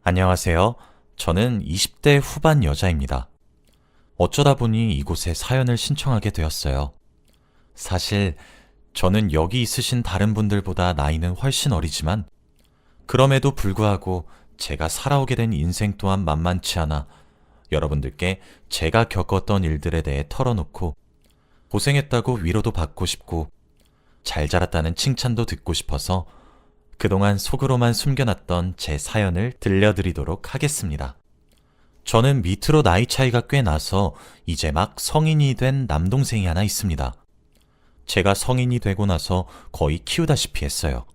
안녕하세요. 저는 20대 후반 여자입니다. 어쩌다 보니 이곳에 사연을 신청하게 되었어요. 사실 저는 여기 있으신 다른 분들보다 나이는 훨씬 어리지만 그럼에도 불구하고 제가 살아오게 된 인생 또한 만만치 않아 여러분들께 제가 겪었던 일들에 대해 털어놓고 고생했다고 위로도 받고 싶고 잘 자랐다는 칭찬도 듣고 싶어서 그동안 속으로만 숨겨놨던 제 사연을 들려드리도록 하겠습니다. 저는 밑으로 나이 차이가 꽤 나서 이제 막 성인이 된 남동생이 하나 있습니다. 제가 성인이 되고 나서 거의 키우다시피 했어요.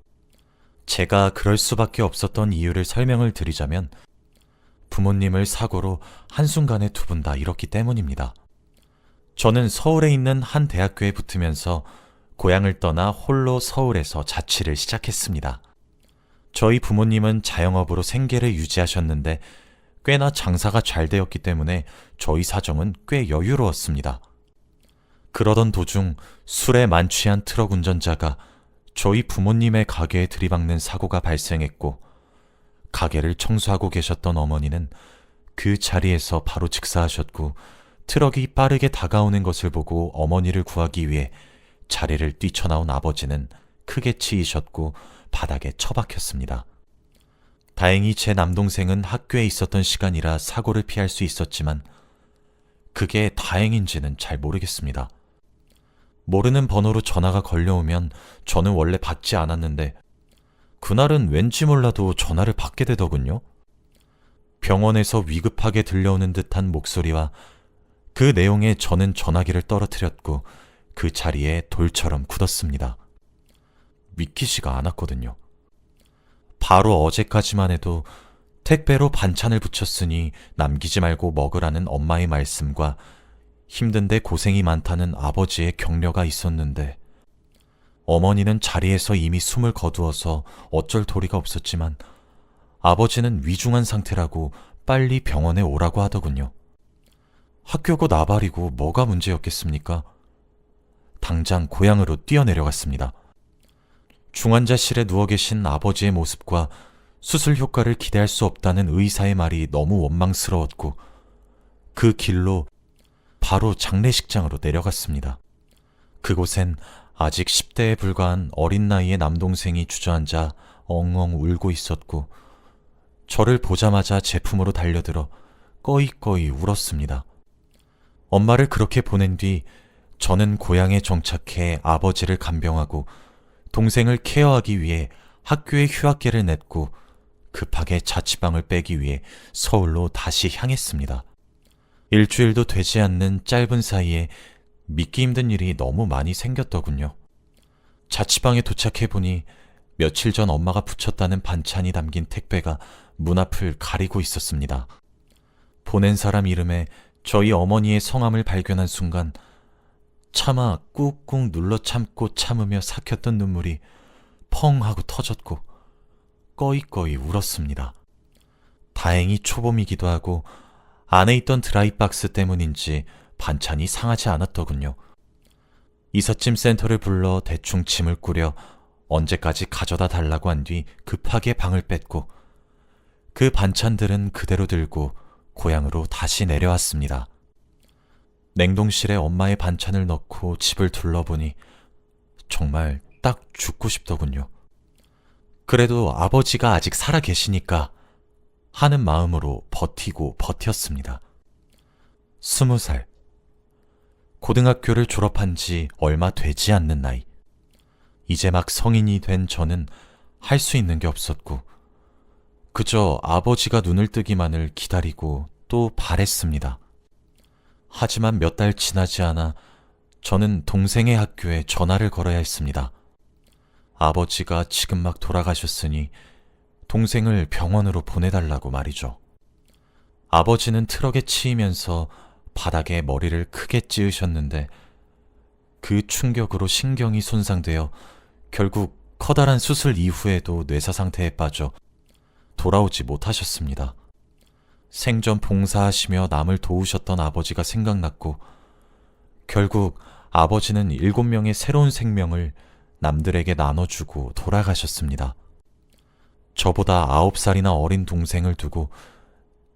제가 그럴 수밖에 없었던 이유를 설명을 드리자면 부모님을 사고로 한순간에 두 분 다 잃었기 때문입니다. 저는 서울에 있는 한 대학교에 붙으면서 고향을 떠나 홀로 서울에서 자취를 시작했습니다. 저희 부모님은 자영업으로 생계를 유지하셨는데 꽤나 장사가 잘 되었기 때문에 저희 사정은 꽤 여유로웠습니다. 그러던 도중 술에 만취한 트럭 운전자가 저희 부모님의 가게에 들이박는 사고가 발생했고 가게를 청소하고 계셨던 어머니는 그 자리에서 바로 즉사하셨고 트럭이 빠르게 다가오는 것을 보고 어머니를 구하기 위해 자리를 뛰쳐나온 아버지는 크게 치이셨고 바닥에 처박혔습니다. 다행히 제 남동생은 학교에 있었던 시간이라 사고를 피할 수 있었지만 그게 다행인지는 잘 모르겠습니다. 모르는 번호로 전화가 걸려오면 저는 원래 받지 않았는데 그날은 왠지 몰라도 전화를 받게 되더군요. 병원에서 위급하게 들려오는 듯한 목소리와 그 내용에 저는 전화기를 떨어뜨렸고 그 자리에 돌처럼 굳었습니다. 믿기지가 않았거든요. 바로 어제까지만 해도 택배로 반찬을 붙였으니 남기지 말고 먹으라는 엄마의 말씀과 힘든데 고생이 많다는 아버지의 격려가 있었는데 어머니는 자리에서 이미 숨을 거두어서 어쩔 도리가 없었지만 아버지는 위중한 상태라고 빨리 병원에 오라고 하더군요. 학교고 나발이고 뭐가 문제였겠습니까? 당장 고향으로 뛰어내려갔습니다. 중환자실에 누워 계신 아버지의 모습과 수술 효과를 기대할 수 없다는 의사의 말이 너무 원망스러웠고 그 길로 바로 장례식장으로 내려갔습니다. 그곳엔 아직 10대에 불과한 어린 나이의 남동생이 주저앉아 엉엉 울고 있었고 저를 보자마자 제품으로 달려들어 꺼이꺼이 울었습니다. 엄마를 그렇게 보낸 뒤 저는 고향에 정착해 아버지를 간병하고 동생을 케어하기 위해 학교에 휴학계를 냈고 급하게 자취방을 빼기 위해 서울로 다시 향했습니다. 일주일도 되지 않는 짧은 사이에 믿기 힘든 일이 너무 많이 생겼더군요. 자취방에 도착해보니 며칠 전 엄마가 붙였다는 반찬이 담긴 택배가 문 앞을 가리고 있었습니다. 보낸 사람 이름에 저희 어머니의 성함을 발견한 순간 차마 꾹꾹 눌러 참고 참으며 삭혔던 눈물이 펑 하고 터졌고 꺼이꺼이 울었습니다. 다행히 초봄이기도 하고 안에 있던 드라이박스 때문인지 반찬이 상하지 않았더군요. 이삿짐 센터를 불러 대충 짐을 꾸려 언제까지 가져다 달라고 한 뒤 급하게 방을 뺐고 그 반찬들은 그대로 들고 고향으로 다시 내려왔습니다. 냉동실에 엄마의 반찬을 넣고 집을 둘러보니 정말 딱 죽고 싶더군요. 그래도 아버지가 아직 살아 계시니까 하는 마음으로 버티고 버텼습니다. 20살. 고등학교를 졸업한 지 얼마 되지 않는 나이. 이제 막 성인이 된 저는 할 수 있는 게 없었고 그저 아버지가 눈을 뜨기만을 기다리고 또 바랬습니다. 하지만 몇 달 지나지 않아 저는 동생의 학교에 전화를 걸어야 했습니다. 아버지가 지금 막 돌아가셨으니 동생을 병원으로 보내달라고 말이죠. 아버지는 트럭에 치이면서 바닥에 머리를 크게 찌으셨는데 그 충격으로 신경이 손상되어 결국 커다란 수술 이후에도 뇌사 상태에 빠져 돌아오지 못하셨습니다. 생전 봉사하시며 남을 도우셨던 아버지가 생각났고 결국 아버지는 7명의 새로운 생명을 남들에게 나눠주고 돌아가셨습니다. 저보다 9살이나 어린 동생을 두고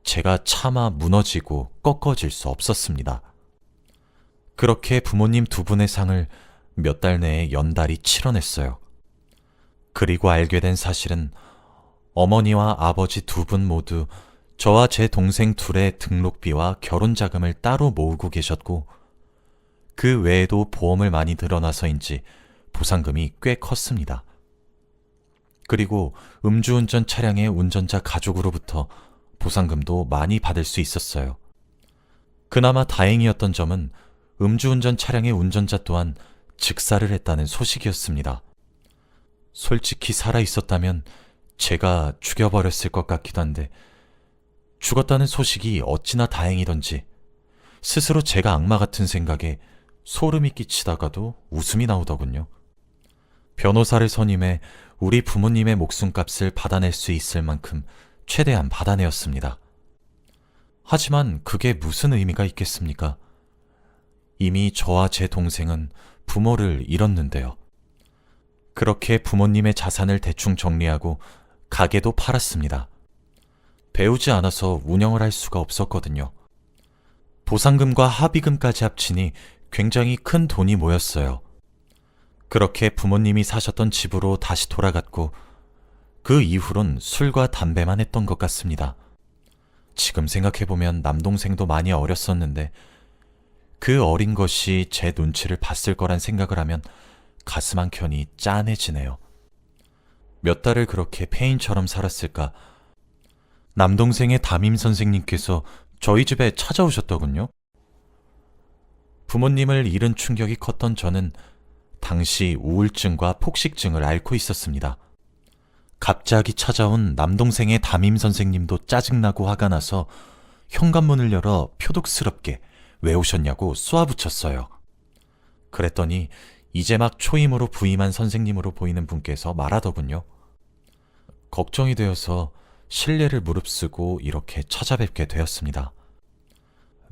제가 차마 무너지고 꺾어질 수 없었습니다. 그렇게 부모님 두 분의 상을 몇 달 내에 연달이 치러냈어요. 그리고 알게 된 사실은 어머니와 아버지 두 분 모두 저와 제 동생 둘의 등록비와 결혼 자금을 따로 모으고 계셨고, 그 외에도 보험을 많이 들어놔서인지 보상금이 꽤 컸습니다. 그리고 음주운전 차량의 운전자 가족으로부터 보상금도 많이 받을 수 있었어요. 그나마 다행이었던 점은 음주운전 차량의 운전자 또한 즉사를 했다는 소식이었습니다. 솔직히 살아있었다면 제가 죽여버렸을 것 같기도 한데, 죽었다는 소식이 어찌나 다행이던지 스스로 제가 악마 같은 생각에 소름이 끼치다가도 웃음이 나오더군요. 변호사를 선임해 우리 부모님의 목숨값을 받아낼 수 있을 만큼 최대한 받아내었습니다. 하지만 그게 무슨 의미가 있겠습니까? 이미 저와 제 동생은 부모를 잃었는데요. 그렇게 부모님의 자산을 대충 정리하고 가게도 팔았습니다. 배우지 않아서 운영을 할 수가 없었거든요. 보상금과 합의금까지 합치니 굉장히 큰 돈이 모였어요. 그렇게 부모님이 사셨던 집으로 다시 돌아갔고, 그 이후론 술과 담배만 했던 것 같습니다. 지금 생각해보면 남동생도 많이 어렸었는데 그 어린 것이 제 눈치를 봤을 거란 생각을 하면 가슴 한켠이 짠해지네요. 몇 달을 그렇게 폐인처럼 살았을까. 남동생의 담임 선생님께서 저희 집에 찾아오셨더군요. 부모님을 잃은 충격이 컸던 저는 당시 우울증과 폭식증을 앓고 있었습니다. 갑자기 찾아온 남동생의 담임 선생님도 짜증나고 화가 나서 현관문을 열어 표독스럽게 왜 오셨냐고 쏘아붙였어요. 그랬더니 이제 막 초임으로 부임한 선생님으로 보이는 분께서 말하더군요. 걱정이 되어서 실례를 무릅쓰고 이렇게 찾아뵙게 되었습니다.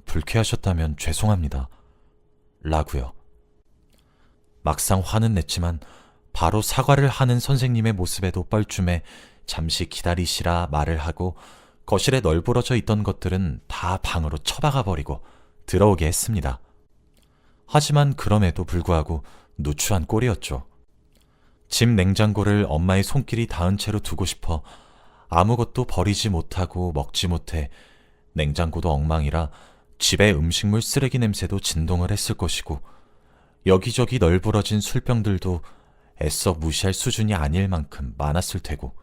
불쾌하셨다면 죄송합니다. 라고요. 막상 화는 냈지만 바로 사과를 하는 선생님의 모습에도 뻘쭘해 잠시 기다리시라 말을 하고 거실에 널브러져 있던 것들은 다 방으로 처박아 버리고 들어오게 했습니다. 하지만 그럼에도 불구하고 누추한 꼴이었죠. 집 냉장고를 엄마의 손길이 닿은 채로 두고 싶어 아무것도 버리지 못하고 먹지 못해 냉장고도 엉망이라 집에 음식물 쓰레기 냄새도 진동을 했을 것이고, 여기저기 널브러진 술병들도 애써 무시할 수준이 아닐 만큼 많았을 테고,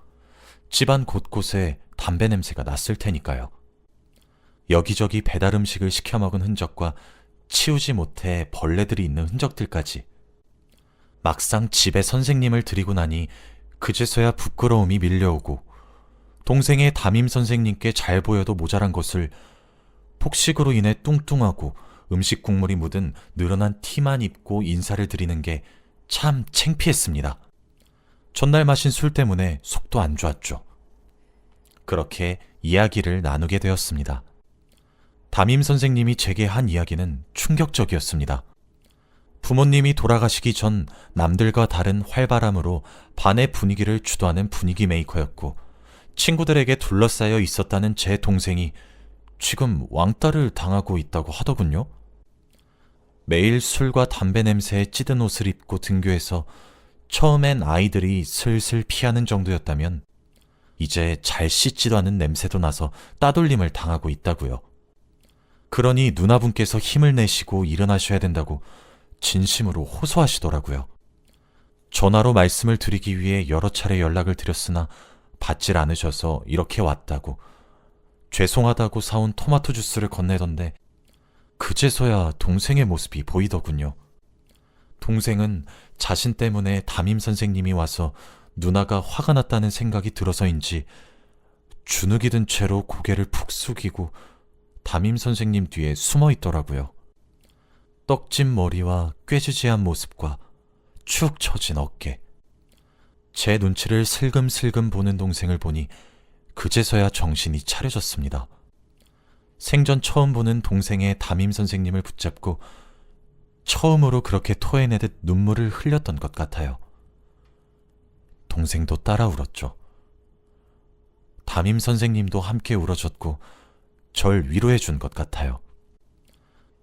집안 곳곳에 담배 냄새가 났을 테니까요. 여기저기 배달 음식을 시켜 먹은 흔적과 치우지 못해 벌레들이 있는 흔적들까지. 막상 집에 선생님을 들이고 나니 그제서야 부끄러움이 밀려오고, 동생의 담임 선생님께 잘 보여도 모자란 것을 폭식으로 인해 뚱뚱하고 음식 국물이 묻은 늘어난 티만 입고 인사를 드리는 게 참 창피했습니다. 전날 마신 술 때문에 속도 안 좋았죠. 그렇게 이야기를 나누게 되었습니다. 담임 선생님이 제게 한 이야기는 충격적이었습니다. 부모님이 돌아가시기 전 남들과 다른 활발함으로 반의 분위기를 주도하는 분위기 메이커였고, 친구들에게 둘러싸여 있었다는 제 동생이 지금 왕따를 당하고 있다고 하더군요. 매일 술과 담배 냄새에 찌든 옷을 입고 등교해서 처음엔 아이들이 슬슬 피하는 정도였다면 이제 잘 씻지도 않은 냄새도 나서 따돌림을 당하고 있다고요. 그러니 누나분께서 힘을 내시고 일어나셔야 된다고 진심으로 호소하시더라고요. 전화로 말씀을 드리기 위해 여러 차례 연락을 드렸으나 받질 않으셔서 이렇게 왔다고, 죄송하다고 사온 토마토 주스를 건네던데 그제서야 동생의 모습이 보이더군요. 동생은 자신 때문에 담임 선생님이 와서 누나가 화가 났다는 생각이 들어서인지 주눅이 든 채로 고개를 푹 숙이고 담임 선생님 뒤에 숨어 있더라고요. 떡진 머리와 꾀지지한 모습과 축 처진 어깨. 제 눈치를 슬금슬금 보는 동생을 보니 그제서야 정신이 차려졌습니다. 생전 처음 보는 동생의 담임 선생님을 붙잡고 처음으로 그렇게 토해내듯 눈물을 흘렸던 것 같아요. 동생도 따라 울었죠. 담임 선생님도 함께 울어줬고 절 위로해 준 것 같아요.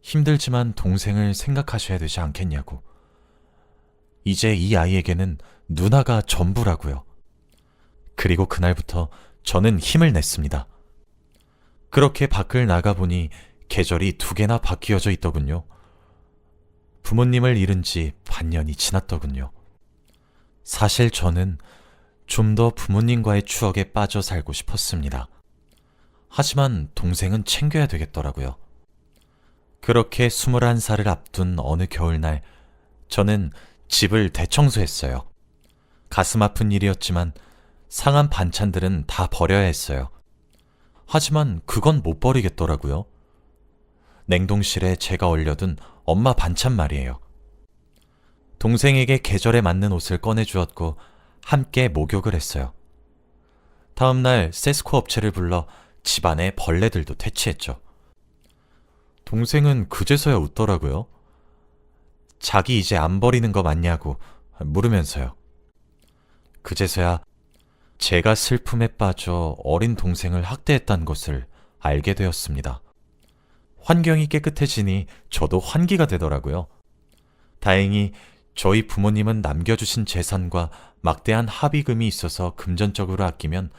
힘들지만 동생을 생각하셔야 되지 않겠냐고. 이제 이 아이에게는 누나가 전부라고요. 그리고 그날부터 저는 힘을 냈습니다. 그렇게 밖을 나가보니 계절이 2개나 바뀌어져 있더군요. 부모님을 잃은 지 반년이 지났더군요. 사실 저는 좀 더 부모님과의 추억에 빠져 살고 싶었습니다. 하지만 동생은 챙겨야 되겠더라고요. 그렇게 21살을 앞둔 어느 겨울날, 저는 집을 대청소했어요. 가슴 아픈 일이었지만 상한 반찬들은 다 버려야 했어요. 하지만 그건 못 버리겠더라고요. 냉동실에 제가 얼려둔 엄마 반찬 말이에요. 동생에게 계절에 맞는 옷을 꺼내주었고 함께 목욕을 했어요. 다음날 세스코 업체를 불러 집안의 벌레들도 퇴치했죠. 동생은 그제서야 웃더라고요. 자기 이제 안 버리는 거 맞냐고 물으면서요. 그제서야 제가 슬픔에 빠져 어린 동생을 학대했다는 것을 알게 되었습니다. 환경이 깨끗해지니 저도 환기가 되더라고요. 다행히 저희 부모님은 남겨주신 재산과 막대한 합의금이 있어서 금전적으로 아끼면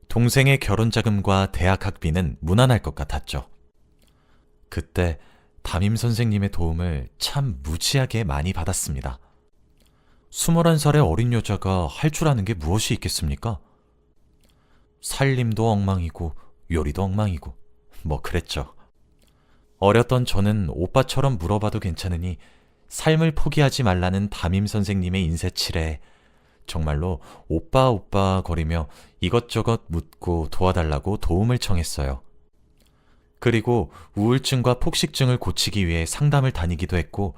동생의 결혼 자금과 대학 학비는 무난할 것 같았죠. 그때 담임 선생님의 도움을 참 무지하게 많이 받았습니다. 21살의 어린 여자가 할 줄 아는 게 무엇이 있겠습니까? 살림도 엉망이고 요리도 엉망이고 뭐 그랬죠. 어렸던 저는 오빠처럼 물어봐도 괜찮으니 삶을 포기하지 말라는 담임 선생님의 인쇄칠에 정말로 오빠 오빠 거리며 이것저것 묻고 도와달라고 도움을 청했어요. 그리고 우울증과 폭식증을 고치기 위해 상담을 다니기도 했고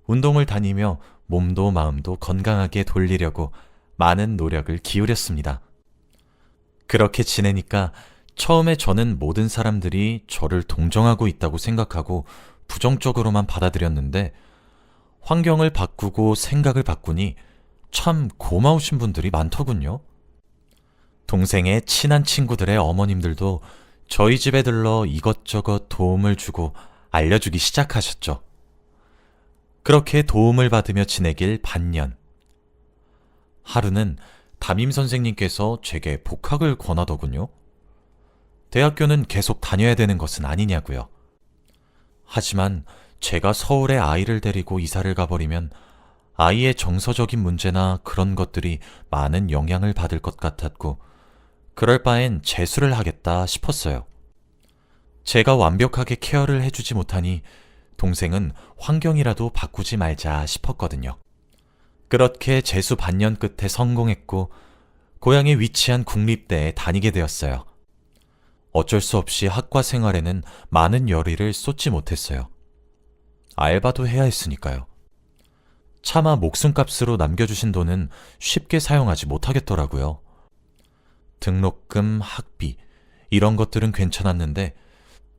운동을 다니며 몸도 마음도 건강하게 돌리려고 많은 노력을 기울였습니다. 그렇게 지내니까 처음에 저는 모든 사람들이 저를 동정하고 있다고 생각하고 부정적으로만 받아들였는데 환경을 바꾸고 생각을 바꾸니 참 고마우신 분들이 많더군요. 동생의 친한 친구들의 어머님들도 저희 집에 들러 이것저것 도움을 주고 알려주기 시작하셨죠. 그렇게 도움을 받으며 지내길 반년. 하루는 담임 선생님께서 제게 복학을 권하더군요. 대학교는 계속 다녀야 되는 것은 아니냐고요. 하지만 제가 서울에 아이를 데리고 이사를 가버리면 아이의 정서적인 문제나 그런 것들이 많은 영향을 받을 것 같았고 그럴 바엔 재수를 하겠다 싶었어요. 제가 완벽하게 케어를 해주지 못하니 동생은 환경이라도 바꾸지 말자 싶었거든요. 그렇게 재수 반년 끝에 성공했고 고향에 위치한 국립대에 다니게 되었어요. 어쩔 수 없이 학과 생활에는 많은 열의를 쏟지 못했어요. 알바도 해야 했으니까요. 차마 목숨값으로 남겨주신 돈은 쉽게 사용하지 못하겠더라고요. 등록금, 학비 이런 것들은 괜찮았는데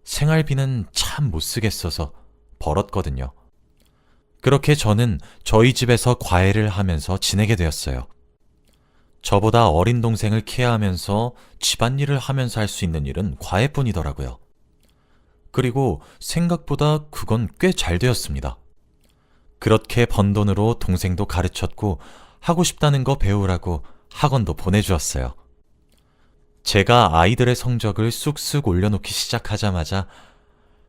생활비는 참 못 쓰겠어서 벌었거든요. 그렇게 저는 저희 집에서 과외를 하면서 지내게 되었어요. 저보다 어린 동생을 케어하면서 집안일을 하면서 할 수 있는 일은 과외뿐이더라고요. 그리고 생각보다 그건 꽤 잘 되었습니다. 그렇게 번 돈으로 동생도 가르쳤고 하고 싶다는 거 배우라고 학원도 보내주었어요. 제가 아이들의 성적을 쑥쑥 올려놓기 시작하자마자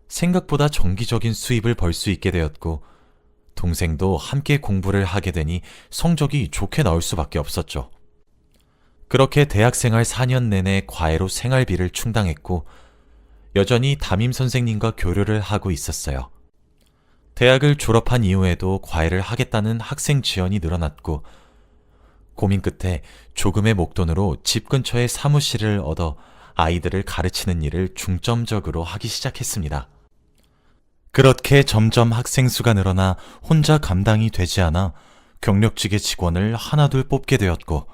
생각보다 정기적인 수입을 벌 수 있게 되었고 동생도 함께 공부를 하게 되니 성적이 좋게 나올 수밖에 없었죠. 그렇게 대학생활 4년 내내 과외로 생활비를 충당했고 여전히 담임 선생님과 교류를 하고 있었어요. 대학을 졸업한 이후에도 과외를 하겠다는 학생 지원이 늘어났고 고민 끝에 조금의 목돈으로 집 근처에 사무실을 얻어 아이들을 가르치는 일을 중점적으로 하기 시작했습니다. 그렇게 점점 학생 수가 늘어나 혼자 감당이 되지 않아 경력직의 직원을 하나둘 뽑게 되었고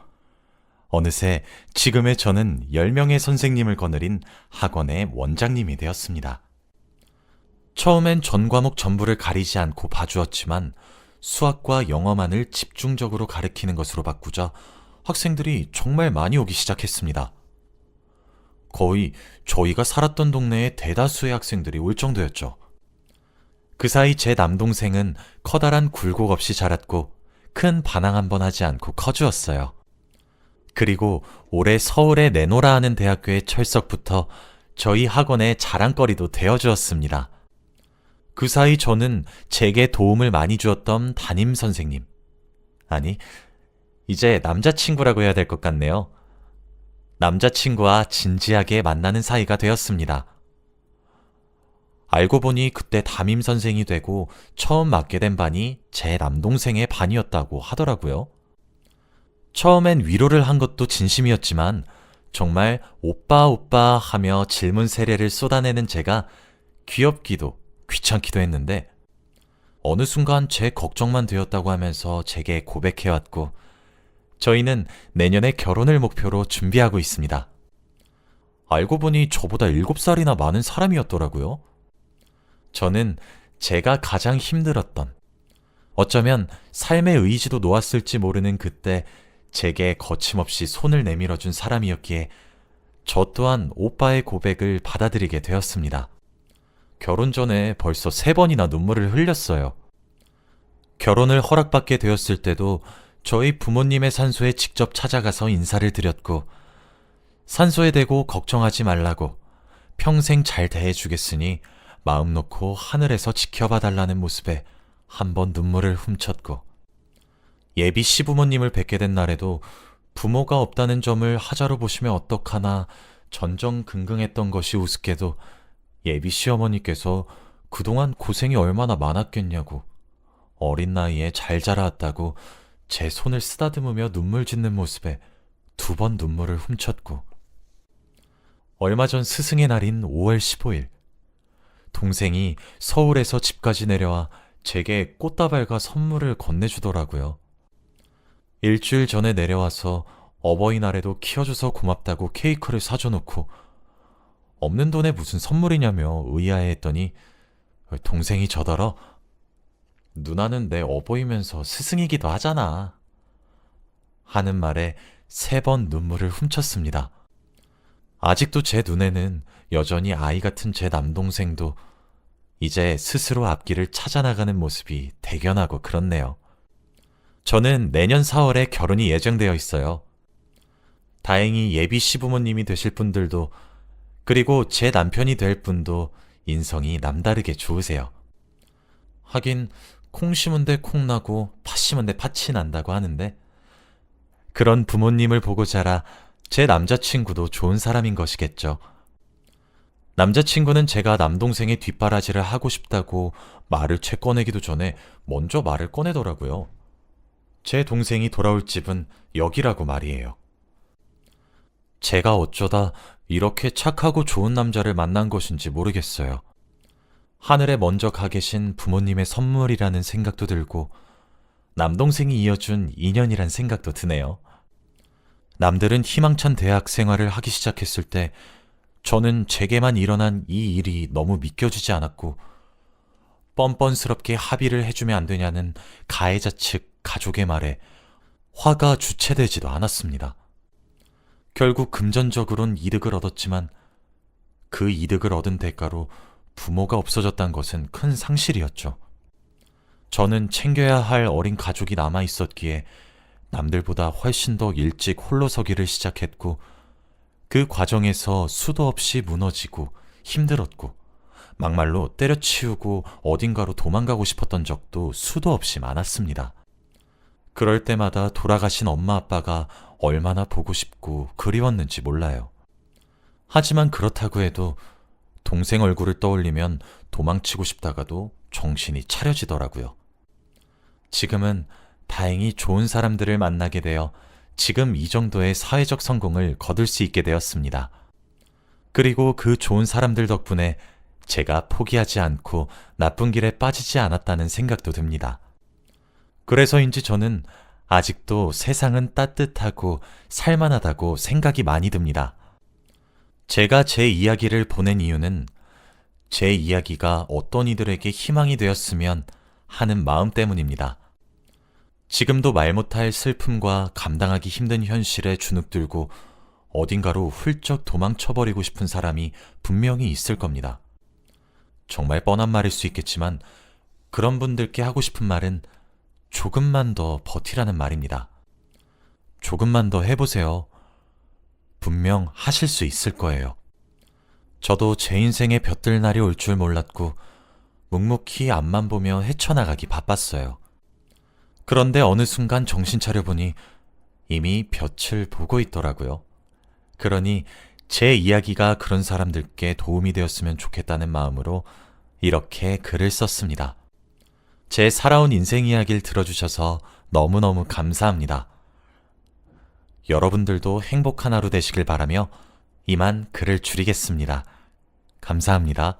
어느새 지금의 저는 10명의 선생님을 거느린 학원의 원장님이 되었습니다. 처음엔 전 과목 전부를 가리지 않고 봐주었지만 수학과 영어만을 집중적으로 가르치는 것으로 바꾸자 학생들이 정말 많이 오기 시작했습니다. 거의 저희가 살았던 동네의 대다수의 학생들이 올 정도였죠. 그 사이 제 남동생은 커다란 굴곡 없이 자랐고 큰 반항 한 번 하지 않고 커주었어요. 그리고 올해 서울에 내노라 하는 대학교의 철석부터 저희 학원의 자랑거리도 되어주었습니다. 그 사이 저는 제게 도움을 많이 주었던 담임 선생님, 아니, 이제 남자친구라고 해야 될 것 같네요. 남자친구와 진지하게 만나는 사이가 되었습니다. 알고 보니 그때 담임 선생이 되고 처음 맡게 된 반이 제 남동생의 반이었다고 하더라고요. 처음엔 위로를 한 것도 진심이었지만 정말 오빠 오빠 하며 질문 세례를 쏟아내는 제가 귀엽기도 귀찮기도 했는데 어느 순간 제 걱정만 되었다고 하면서 제게 고백해왔고 저희는 내년에 결혼을 목표로 준비하고 있습니다. 알고 보니 저보다 7살이나 많은 사람이었더라고요. 저는 제가 가장 힘들었던, 어쩌면 삶의 의지도 놓았을지 모르는 그때 제게 거침없이 손을 내밀어준 사람이었기에 저 또한 오빠의 고백을 받아들이게 되었습니다. 결혼 전에 벌써 3번이나 눈물을 흘렸어요. 결혼을 허락받게 되었을 때도 저희 부모님의 산소에 직접 찾아가서 인사를 드렸고 산소에 대고 걱정하지 말라고 평생 잘 대해주겠으니 마음 놓고 하늘에서 지켜봐 달라는 모습에 한 번 눈물을 훔쳤고 예비 시부모님을 뵙게 된 날에도 부모가 없다는 점을 하자로 보시면 어떡하나 전전긍긍했던 것이 우습게도 예비 시어머니께서 그동안 고생이 얼마나 많았겠냐고 어린 나이에 잘 자라왔다고 제 손을 쓰다듬으며 눈물 짓는 모습에 2번 눈물을 훔쳤고 얼마 전 스승의 날인 5월 15일 동생이 서울에서 집까지 내려와 제게 꽃다발과 선물을 건네주더라고요. 일주일 전에 내려와서 어버이날에도 키워줘서 고맙다고 케이크를 사줘놓고 없는 돈에 무슨 선물이냐며 의아해했더니 동생이 저더러 누나는 내 어버이면서 스승이기도 하잖아 하는 말에 3번 눈물을 훔쳤습니다. 아직도 제 눈에는 여전히 아이 같은 제 남동생도 이제 스스로 앞길을 찾아나가는 모습이 대견하고 그렇네요. 저는 내년 4월에 결혼이 예정되어 있어요. 다행히 예비 시부모님이 되실 분들도 그리고 제 남편이 될 분도 인성이 남다르게 좋으세요. 하긴 콩 심은 데 콩 나고 팥 심은 데 팥이 난다고 하는데 그런 부모님을 보고 자라 제 남자친구도 좋은 사람인 것이겠죠. 남자친구는 제가 남동생의 뒷바라지를 하고 싶다고 말을 채 꺼내기도 전에 먼저 말을 꺼내더라고요. 제 동생이 돌아올 집은 여기라고 말이에요. 제가 어쩌다 이렇게 착하고 좋은 남자를 만난 것인지 모르겠어요. 하늘에 먼저 가 계신 부모님의 선물이라는 생각도 들고 남동생이 이어준 인연이란 생각도 드네요. 남들은 희망찬 대학 생활을 하기 시작했을 때 저는 제게만 일어난 이 일이 너무 믿겨지지 않았고 뻔뻔스럽게 합의를 해주면 안 되냐는 가해자 측 가족의 말에 화가 주체되지도 않았습니다. 결국 금전적으론 이득을 얻었지만 그 이득을 얻은 대가로 부모가 없어졌다는 것은 큰 상실이었죠. 저는 챙겨야 할 어린 가족이 남아 있었기에 남들보다 훨씬 더 일찍 홀로 서기를 시작했고 그 과정에서 수도 없이 무너지고 힘들었고 막말로 때려치우고 어딘가로 도망가고 싶었던 적도 수도 없이 많았습니다. 그럴 때마다 돌아가신 엄마 아빠가 얼마나 보고 싶고 그리웠는지 몰라요. 하지만 그렇다고 해도 동생 얼굴을 떠올리면 도망치고 싶다가도 정신이 차려지더라고요. 지금은 다행히 좋은 사람들을 만나게 되어 지금 이 정도의 사회적 성공을 거둘 수 있게 되었습니다. 그리고 그 좋은 사람들 덕분에 제가 포기하지 않고 나쁜 길에 빠지지 않았다는 생각도 듭니다. 그래서인지 저는 아직도 세상은 따뜻하고 살만하다고 생각이 많이 듭니다. 제가 제 이야기를 보낸 이유는 제 이야기가 어떤 이들에게 희망이 되었으면 하는 마음 때문입니다. 지금도 말 못할 슬픔과 감당하기 힘든 현실에 주눅들고 어딘가로 훌쩍 도망쳐버리고 싶은 사람이 분명히 있을 겁니다. 정말 뻔한 말일 수 있겠지만 그런 분들께 하고 싶은 말은 조금만 더 버티라는 말입니다. 조금만 더 해보세요. 분명 하실 수 있을 거예요. 저도 제 인생에 볕들 날이 올 줄 몰랐고 묵묵히 앞만 보며 헤쳐나가기 바빴어요. 그런데 어느 순간 정신 차려보니 이미 볕을 보고 있더라고요. 그러니 제 이야기가 그런 사람들께 도움이 되었으면 좋겠다는 마음으로 이렇게 글을 썼습니다. 제 살아온 인생 이야기를 들어주셔서 너무너무 감사합니다. 여러분들도 행복한 하루 되시길 바라며 이만 글을 줄이겠습니다. 감사합니다.